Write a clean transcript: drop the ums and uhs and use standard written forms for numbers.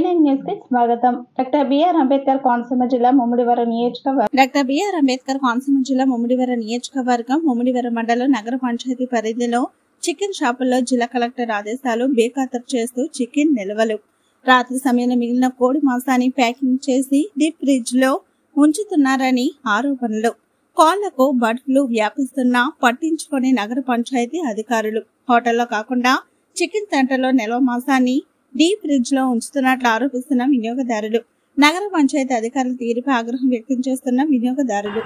A9 news కి స్వాగతం. Doctor BR Ambedkar Konaseema జిల్లా ముమ్మిడివరం నియోజకవర్గం ముమ్మిడివరం మండలం నగర పంచాయతీ పరిధిలో చికెన్ షాపుల్లో జిల్లా కలెక్టర్ ఆదేశాలు బేఖాతరు చేస్తూ చికెన్ నిల్వలు రాత్రి సమయంలో మిగిలిన కోడి మాంసాన్ని ప్యాకింగ్ చేసి డీప్ ఫ్రిడ్జ్ లో ఉంచుతున్నారని ఆరోపణలు. కోళ్లకు బర్డ్ ఫ్లూ వ్యాపిస్తున్నా పట్టించుకునే నగర పంచాయతీ అధికారులు హోటల్లో కాకుండా చికెన్ సెంటర్లో నిల్వ మాంసాన్ని డీప్ ఫ్రిడ్జ్ లో ఉంచుతున్నట్లు ఆరోపిస్తున్న వినియోగదారులు. నగర పంచాయతీ అధికారుల తీరుపై ఆగ్రహం వ్యక్తం చేస్తున్న వినియోగదారులు.